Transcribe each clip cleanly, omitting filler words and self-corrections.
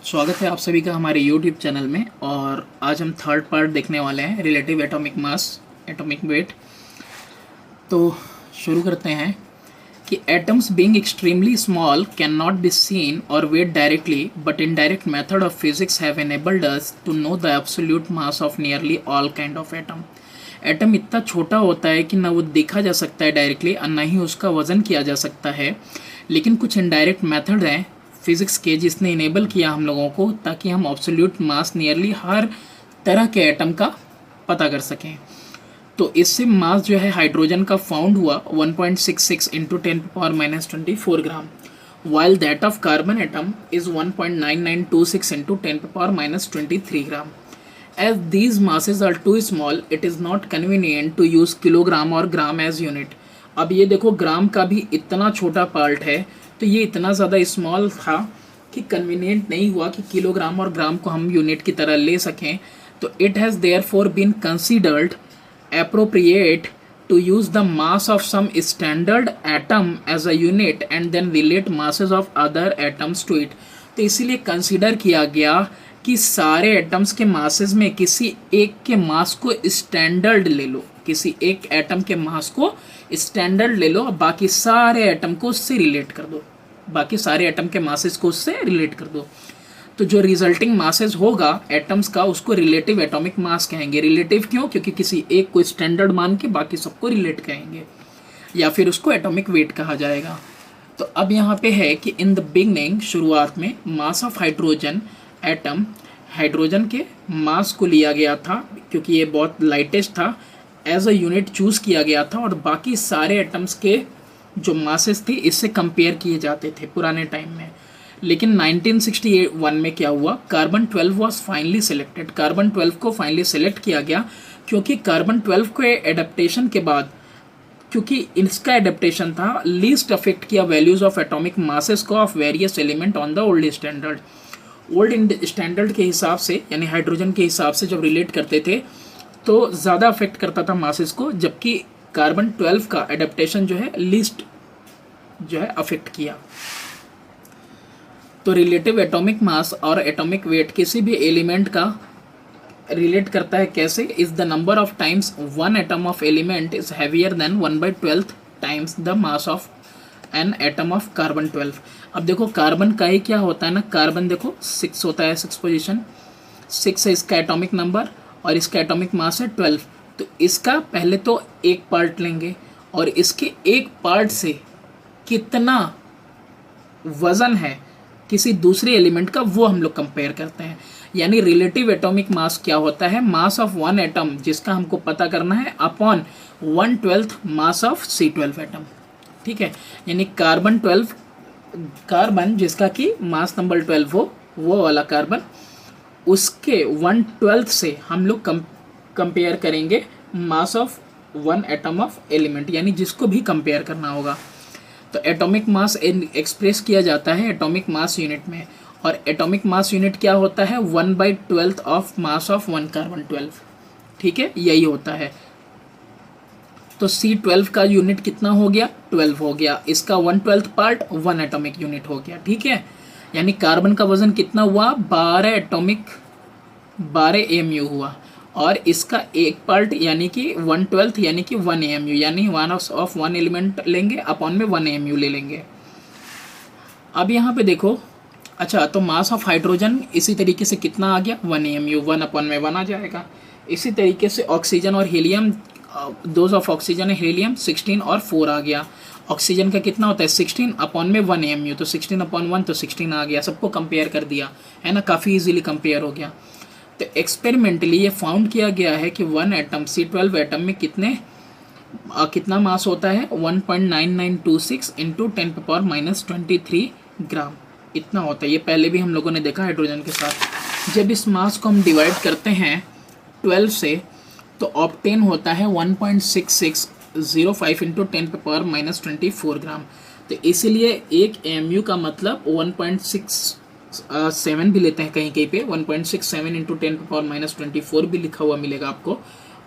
स्वागत है आप सभी का हमारे YouTube चैनल में। और आज हम थर्ड पार्ट देखने वाले हैं relative atomic mass atomic weight. तो शुरू करते हैं कि atoms being extremely small can not be seen और weight directly but indirect method of physics have enabled us to know the absolute mass of nearly all kind of atom. Atom इतना छोटा होता है कि ना वो देखा जा सकता है डायरेक्टली और ना ही उसका वजन किया जा सकता है, लेकिन कुछ इनडायरेक्ट मेथड हैं फिज़िक्स के जिसने इनेबल किया हम लोगों को ताकि हम एब्सोल्यूट मास नियरली हर तरह के एटम का पता कर सकें। तो इससे मास जो है हाइड्रोजन का फाउंड हुआ 1.66 into 10⁻⁻24 gram, while that of carbon atom is 1.9926 into 10⁻⁻23 gram. As these masses are too small, it is not convenient to use kilogram और ग्राम as unit। अब ये देखो ग्राम का भी इतना छोटा पार्ट है, तो ये इतना ज़्यादा स्मॉल था कि कन्वीनियंट नहीं हुआ कि किलोग्राम और ग्राम को हम यूनिट की तरह ले सकें। तो it has therefore been considered appropriate to use the mass of some standard atom as a unit and then relate masses of other atoms to it। तो इसीलिए कंसीडर किया गया कि सारे एटम्स के मासेस में किसी एक के मास को स्टैंडर्ड ले लो, किसी एक एटम के मास को स्टैंडर्ड ले लो और बाकी सारे एटम को उससे रिलेट कर दो, बाकी सारे एटम के मासेस को उससे रिलेट कर दो। तो जो रिजल्टिंग मासेस होगा एटम्स का उसको रिलेटिव एटॉमिक मास कहेंगे। रिलेटिव क्यों? क्योंकि किसी एक को स्टैंडर्ड मान के बाकी सबको रिलेट कहेंगे, या फिर उसको एटॉमिक वेट कहा जाएगा। तो अब यहाँ पे है कि इन द बिगनिंग, शुरुआत में, mass of hydrogen atom, hydrogen के मास को लिया गया था क्योंकि ये बहुत लाइटेस्ट था, एज अ यूनिट चूज़ किया गया था और बाकी सारे एटम्स के जो मासेस थे इससे कंपेयर किए जाते थे पुराने टाइम में। लेकिन 1961 में क्या हुआ, carbon 12 was finally selected. Carbon 12 को फाइनली सिलेक्ट किया गया क्योंकि कार्बन 12 के एडेप्टेशन के बाद, क्योंकि इसका एडेप्टेशन था लीस्ट अफेक्ट किया वैल्यूज ऑफ एटॉमिक मासेस को of various element on the old standard. Old standard के हिसाब से यानी हाइड्रोजन के हिसाब से जब रिलेट करते थे तो ज़्यादा अफेक्ट करता था मासेस को, जबकि कार्बन 12 का एडेप्टेशन जो है लीस्ट जो है अफेक्ट किया। तो रिलेटिव एटॉमिक मास और एटॉमिक वेट किसी भी एलिमेंट का रिलेट करता है कैसे? Is the number of times one atom of element is heavier than 1/12 times the mass of an atom of carbon 12। अब देखो कार्बन का ही क्या होता है ना, कार्बन देखो 6 होता है, 6 पोजीशन, 6 है इसका एटॉमिक नंबर और इसका एटॉमिक मास है 12। तो इसका पहले तो एक पार्ट लेंगे और इसके एक पार्ट से कितना वजन है किसी दूसरे एलिमेंट का वो हम लोग कंपेयर करते हैं। यानी रिलेटिव एटॉमिक मास क्या होता है? मास ऑफ वन एटम जिसका हमको पता करना है upon 1/12 mass of C12 atom. ठीक है, यानी कार्बन 12, कार्बन जिसका कि मास नंबर 12 हो, वो वाला कार्बन, उसके 1/12 से हम लोग कंपेयर करेंगे mass of one atom of element, यानी जिसको भी कंपेयर करना होगा। तो एटॉमिक मास एक्सप्रेस किया जाता है एटॉमिक मास यूनिट में, और एटॉमिक मास यूनिट क्या होता है? 1/12 of mass of one carbon 12। ठीक है, यही होता है। तो C12 का यूनिट कितना हो गया? 12 हो गया। इसका 1/12 पार्ट 1 एटॉमिक यूनिट हो गया। ठीक है, यानी कार्बन का वजन कितना हुआ? 12 AMU हुआ, और इसका एक पार्ट यानी कि 1/12 यानी कि 1 AMU, यानी वन ऑफ वन एलिमेंट लेंगे अपॉन में 1 AMU ले लेंगे। अब यहाँ पे देखो, अच्छा तो मास ऑफ हाइड्रोजन इसी तरीके से कितना आ गया? 1 AMU, 1 अपॉन में 1 आ जाएगा। इसी तरीके से ऑक्सीजन और हीलियम, डोज ऑफ ऑक्सीजन है हीलियम 16 और 4 आ गया। ऑक्सीजन का कितना होता है? 16 अपॉन में 1 AMU, तो 16 अपॉन 1 तो 16 आ गया। सबको कंपेयर कर दिया है ना, काफ़ी इजीली कंपेयर हो गया। तो एक्सपेरिमेंटली ये फाउंड किया गया है कि वन एटम C12 एटम में कितना मास होता है? 1.9926 इंटू 10⁻⁻23 ग्राम, इतना होता है। ये पहले भी हम लोगों ने देखा हाइड्रोजन के साथ। जब इस मास को हम डिवाइड करते हैं 12 से तो ऑब्टेन होता है 1.6605 इंटू 10⁻⁻24 ग्राम। तो इसीलिए एक AMU का मतलब 1.67 भी लेते हैं, कहीं कहीं पे 1.67 इंटू 10⁻⁻24 भी लिखा हुआ मिलेगा आपको,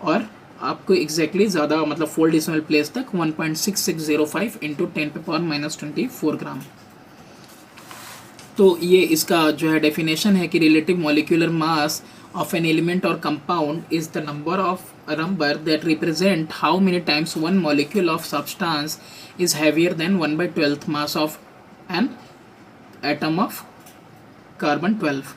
और आपको एग्जैक्टली ज़्यादा मतलब 4 डेसिमल प्लेस तक 1.6605 इंटू 10⁻⁻24 ग्राम। तो ये इसका जो है डेफिनेशन है कि relative molecular mass of an element और compound is the number that represent how many times one molecule of substance is heavier than 1/12 mass of an atom of carbon 12।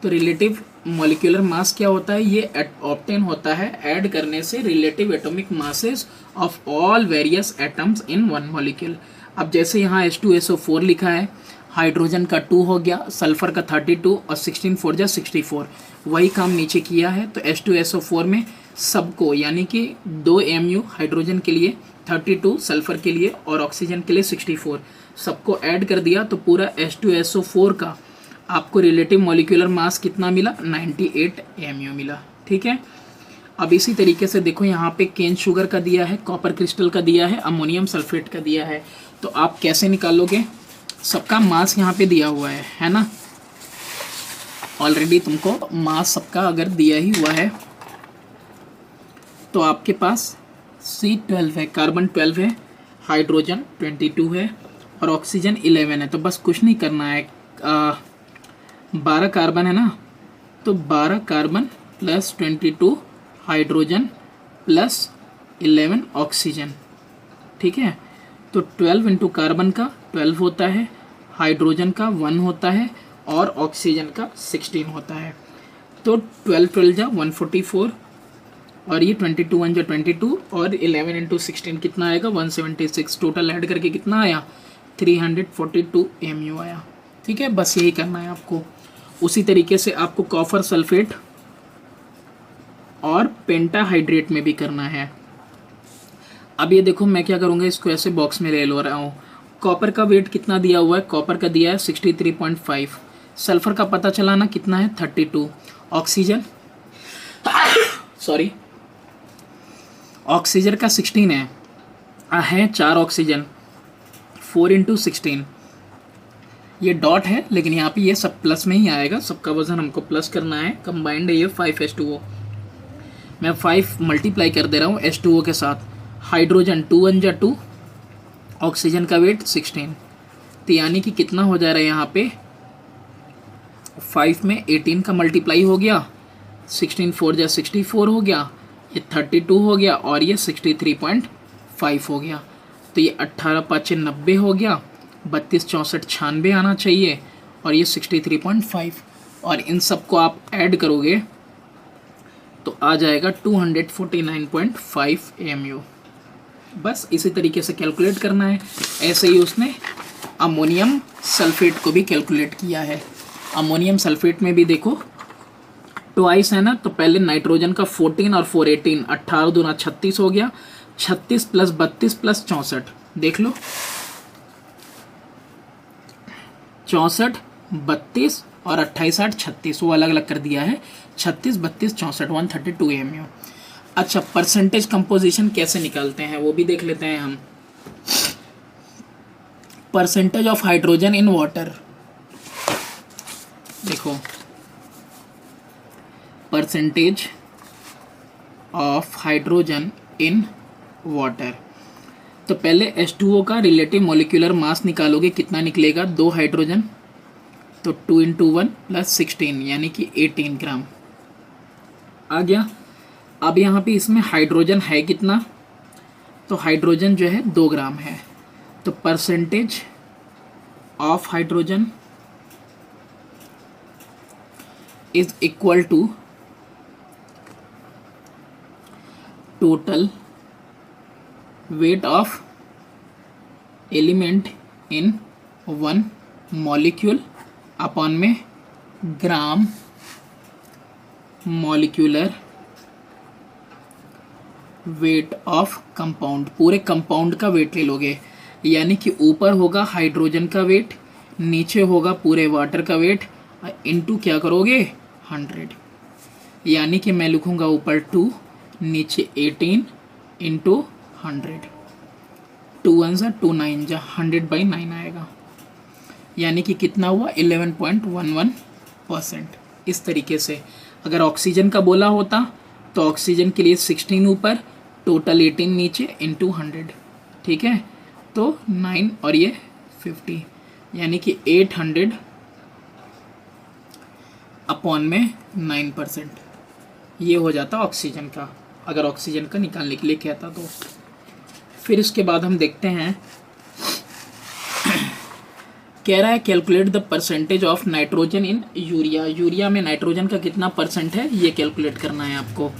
तो रिलेटिव मॉलिक्यूलर मास क्या होता है, ये obtain होता है add करने से relative atomic masses of all various atoms in one molecule. अब जैसे यहाँ H2SO4 लिखा है, हाइड्रोजन का 2 हो गया, सल्फर का 32 और 16 4 जा 64, वही काम नीचे किया है। तो H2SO4 में सबको यानी कि 2 Mu हाइड्रोजन के लिए, 32 सल्फर के लिए और ऑक्सीजन के लिए 64, सबको ऐड कर दिया तो पूरा H2SO4 का आपको रिलेटिव मॉलिक्यूलर मास कितना मिला, 98 Mu मिला। ठीक है, अब इसी तरीके से देखो यहाँ पे केन शुगर का दिया है, कॉपर क्रिस्टल का दिया है, अमोनियम सल्फेट का दिया है। तो आप कैसे निकालोगे, सबका मास यहाँ पे दिया हुआ है ना, ऑलरेडी तुमको मास सबका अगर दिया ही हुआ है तो आपके पास C12 है, कार्बन 12 है, हाइड्रोजन 22 है और ऑक्सीजन 11 है। तो बस कुछ नहीं करना है, 12 कार्बन है ना, तो 12 carbon plus 22 hydrogen plus 11 oxygen. ठीक है, तो 12 इंटू कार्बन का 12 होता है, हाइड्रोजन का 1 होता है और ऑक्सीजन का 16 होता है। तो 12 12 जा 144 और ये 22 1 जा 22 और 11 इंटू 16 कितना आएगा, 176। टोटल ऐड करके कितना आया, 342 Mu आया। ठीक है, बस यही करना है आपको। उसी तरीके से आपको कॉपर सल्फेट और पेंटाहाइड्रेट में भी करना है। अब ये देखो मैं क्या करूँगा, इसको ऐसे बॉक्स में ले लो रहा हूँ। कॉपर का वेट कितना दिया हुआ है, कॉपर का दिया है 63.5, सल्फर का पता चला ना कितना है 32, ऑक्सीजन सॉरी ऑक्सीजन का 16 है 4 ऑक्सीजन, 4 इंटू 16, ये डॉट है लेकिन यहाँ पे ये सब प्लस में ही आएगा, सबका वजन हमको प्लस करना है, कंबाइंड है ये 5H2O। मैं 5 मल्टीप्लाई कर दे रहा हूँ H2O के साथ। हाइड्रोजन 2 1 जा 2, ऑक्सीजन का वेट 16, तो यानी कि कितना हो जा रहा है यहाँ पे, 5 में 18 का मल्टीप्लाई हो गया, 16 4 जा 64 हो गया, ये 32 हो गया और ये 63.5 हो गया। तो ये 18 5 90 हो गया, 32 64 96 आना चाहिए और ये 63.5, और इन सबको आप ऐड करोगे तो आ जाएगा 249.5 Mu। बस इसी तरीके से कैलकुलेट करना है। ऐसे ही उसने अमोनियम सल्फेट को भी कैलकुलेट किया है। अमोनियम सल्फेट में भी देखो ट्वाइस है ना, तो पहले नाइट्रोजन का 14 और 4 18, 18 दूना 36 हो गया, 36 प्लस 32 प्लस 64, देख लो 64 32 और 28 8 36, वो अलग अलग कर दिया है, 36 32 64 132 Mu। अच्छा, परसेंटेज कंपोजिशन कैसे निकालते हैं वो भी देख लेते हैं हम। Percentage of hydrogen in water, देखो percentage of hydrogen in water, तो पहले H2O का रिलेटिव मॉलिक्यूलर मास निकालोगे, कितना निकलेगा, 2 हाइड्रोजन तो 2 इंटू 1 प्लस 16 यानी कि 18 ग्राम आ गया। अब यहाँ पे इसमें हाइड्रोजन है कितना, तो हाइड्रोजन जो है 2 ग्राम है, तो percentage of hydrogen is equal to total weight of element in 1 molecule upon में gram molecular weight of compound. पूरे कंपाउंड का वेट ले लोगे, यानी कि ऊपर होगा हाइड्रोजन का वेट, नीचे होगा पूरे वाटर का वेट, इनटू क्या करोगे 100, यानी कि मैं लिखूंगा ऊपर 2 नीचे 18 इंटू 100, 2 1 जा 2 9 जा 100/9 आएगा, यानी कि कितना हुआ 11.11%। इस तरीके से अगर ऑक्सीजन का बोला होता तो ऑक्सीजन के लिए 16 ऊपर, टोटल 18 नीचे इंटू 100, ठीक है, तो 9 और ये 50, यानी कि 800 अपॉन में 9%, ये हो जाता ऑक्सीजन का, अगर ऑक्सीजन का निकालने के लिए कहता तो। फिर इसके बाद हम देखते हैं, कह रहा है calculate the percentage of nitrogen in urea. Urea में नाइट्रोजन का कितना परसेंट है ये कैलकुलेट करना है आपको।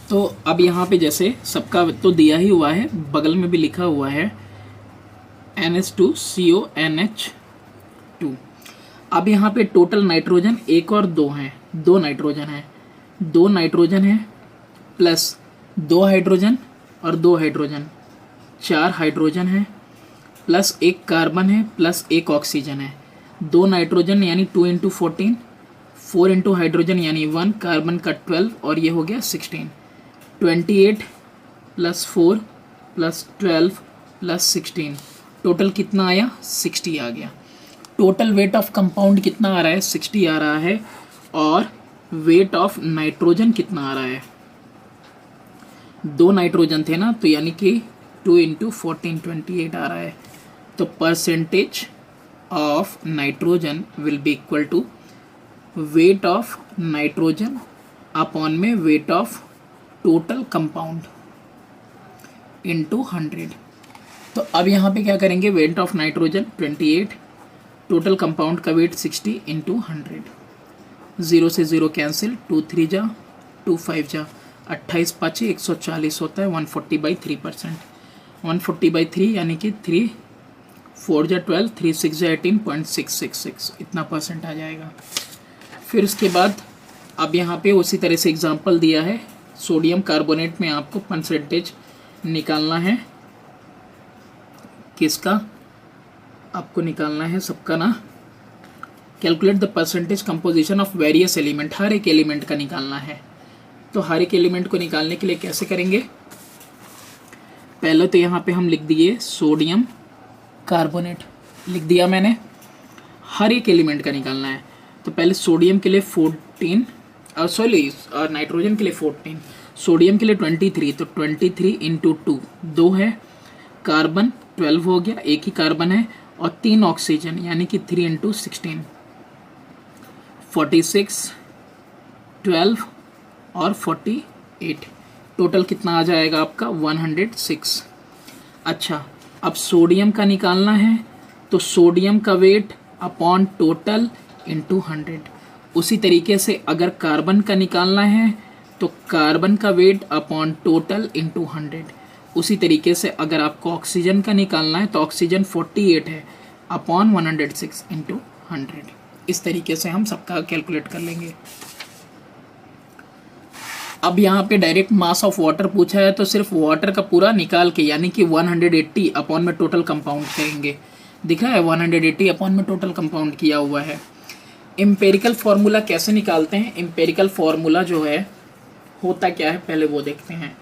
तो अब यहाँ पे जैसे सबका तो दिया ही हुआ है, बगल में भी लिखा हुआ है NH2CONH2। अब यहाँ पे टोटल नाइट्रोजन एक और दो हैं, दो नाइट्रोजन है प्लस दो हाइड्रोजन और दो हाइड्रोजन, 4 हाइड्रोजन है प्लस एक कार्बन है प्लस एक ऑक्सीजन है। दो नाइट्रोजन यानी 2 × 14, 4 × हाइड्रोजन यानी 1, कार्बन का 12 और ये हो गया 16। 28 + 4 + 12 + 16, टोटल कितना आया 60 आ गया। टोटल वेट ऑफ कंपाउंड कितना आ रहा है 60 आ रहा है, और वेट ऑफ नाइट्रोजन कितना आ रहा है, दो नाइट्रोजन थे ना, तो यानी कि 2 × 14 28 आ रहा है। तो percentage of nitrogen will be equal to weight of nitrogen upon में weight of total compound into 100। तो अब यहाँ पे क्या करेंगे, weight of nitrogen 28, total compound का वेट 60 × 100, 0 से 0 कैंसिल, 2 3 जा 2 5 जा, 28 5 140 होता है, 140/3%, 140/3 यानी कि 3 4 जा 12, 3 6 जा 18.666, इतना परसेंट आ जाएगा। फिर उसके बाद अब यहाँ पे उसी तरह से एग्जांपल दिया है, सोडियम कार्बोनेट में आपको परसेंटेज निकालना है, किसका आपको निकालना है, सबका ना। Calculate the percentage composition of various element, हर एक एलिमेंट का निकालना है। तो हर एक एलिमेंट को निकालने के लिए कैसे करेंगे, पहले तो यहाँ पे हम लिख दिए सोडियम कार्बोनेट, लिख दिया मैंने, हर एक एलिमेंट का निकालना है। तो पहले सोडियम के लिए 14, और नाइट्रोजन के लिए 14, सोडियम के लिए 23, तो 23 × 2 2 है, कार्बन 12 हो गया, एक ही कार्बन है, और 3 ऑक्सीजन यानी कि 3 × 16, 46, 12 और 48, टोटल कितना आ जाएगा आपका 106। अच्छा, अब सोडियम का निकालना है, तो सोडियम का वेट अपॉन टोटल इंटू 100। उसी तरीके से अगर कार्बन का निकालना है तो कार्बन का वेट अपॉन टोटल इंटू 100। उसी तरीके से अगर आपको ऑक्सीजन का निकालना है तो ऑक्सीजन 48 है, अपॉन 106 इंटू 100। इस तरीके से हम सबका कैलकुलेट कर लेंगे। अब यहाँ पे डायरेक्ट मास ऑफ वाटर पूछा है, तो सिर्फ वाटर का पूरा निकाल के यानी कि 180 अपॉन में टोटल कंपाउंड करेंगे। दिखा है 180 अपॉन में टोटल कंपाउंड किया हुआ है। एम्पेरिकल फार्मूला कैसे निकालते हैं, एम्पेरिकल फार्मूला जो है होता क्या है पहले वो देखते हैं।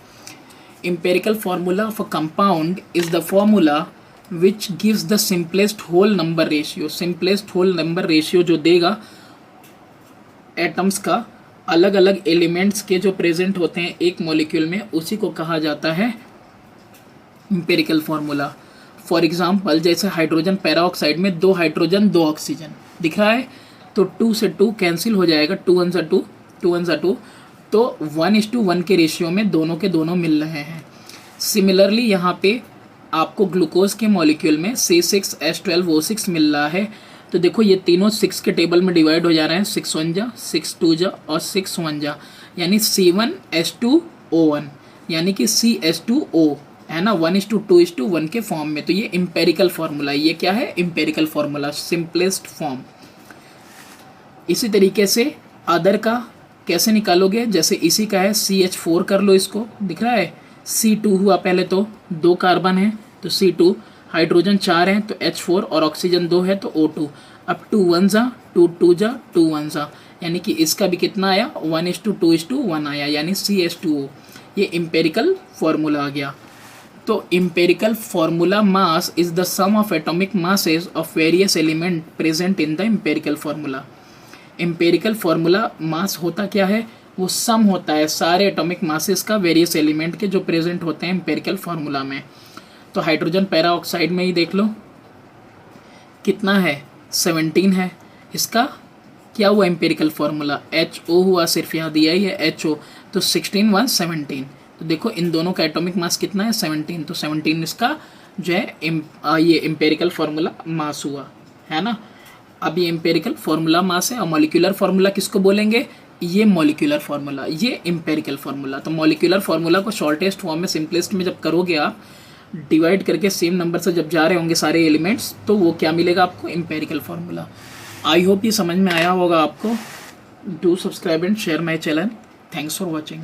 Empirical formula of a compound is the formula which gives the simplest whole number ratio. Simplest whole number ratio जो देगा एटम्स का अलग अलग एलिमेंट्स के जो प्रेजेंट होते हैं एक मॉलिक्यूल में, उसी को कहा जाता है एम्पेरिकल फार्मूला। फॉर एग्जांपल जैसे हाइड्रोजन पेरोक्साइड में 2 हाइड्रोजन 2 ऑक्सीजन दिख रहा है, तो 2 से 2 कैंसिल हो जाएगा, 2 1 2, 2 1 2, तो 1:1 के रेशियो में दोनों के दोनों मिल रहे हैं। सिमिलरली यहाँ पे आपको ग्लूकोज के मॉलिक्यूल में C6H12O6 मिल रहा है, तो देखो ये तीनों 6 के टेबल में डिवाइड हो जा रहे हैं, 6 1 जा, 6 2 जा और 6 1 जा, यानी C1H2O1 यानी कि CH2O है ना, 1:2:1 के फॉर्म में। तो ये एम्पेरिकल फार्मूला, ये क्या है एम्पेरिकल फार्मूला, सिंपलेस्ट फॉर्म। इसी तरीके से अदर का कैसे निकालोगे, जैसे इसी का है CH4 कर लो, इसको दिख रहा है C2 हुआ, पहले तो 2 कार्बन है तो C2, हाइड्रोजन 4 हैं तो H4 और ऑक्सीजन 2 है तो O2। अब 2 1 जा, 2 2 जा, 2 1 जा, यानी कि इसका भी कितना आया 1:2:1 आया, यानी CH2O। ये एम्पेरिकल फार्मूला आ गया। तो empirical formula mass is the sum of atomic masses of various element present in the empirical formula. Empirical formula mass होता क्या है, वो सम होता है सारे एटॉमिक मासेस का वेरियस एलिमेंट के जो प्रेजेंट होते हैं एम्पेरिकल फार्मूला में। तो हाइड्रोजन पेरोक्साइड में ही देख लो कितना है 17 है। इसका क्या हुआ एम्पेरिकल फार्मूला, HO हुआ, सिर्फ यहाँ दिया ही है HO, तो 16 1 17। तो देखो इन दोनों का एटॉमिक मास कितना है 17, तो 17 इसका जो है ये एम्पेरिकल फार्मूला मास हुआ, है ना। अब ये एम्पेरिकल फार्मूला मास है और मॉलिक्यूलर फार्मूला किसको बोलेंगे, ये मॉलिक्यूलर फार्मूला, ये एम्पेरिकल फार्मूला। तो मॉलिक्यूलर फार्मूला को शॉर्टेस्ट फॉर्म में सिंपलेस्ट में जब करोगे आप, डिवाइड करके सेम नंबर से जब जा रहे होंगे सारे एलिमेंट्स, तो वो क्या मिलेगा आपको, एम्पेरिकल फार्मूला। आई होप ये समझ में आया होगा आपको। Do subscribe and share my channel. Thanks for watching.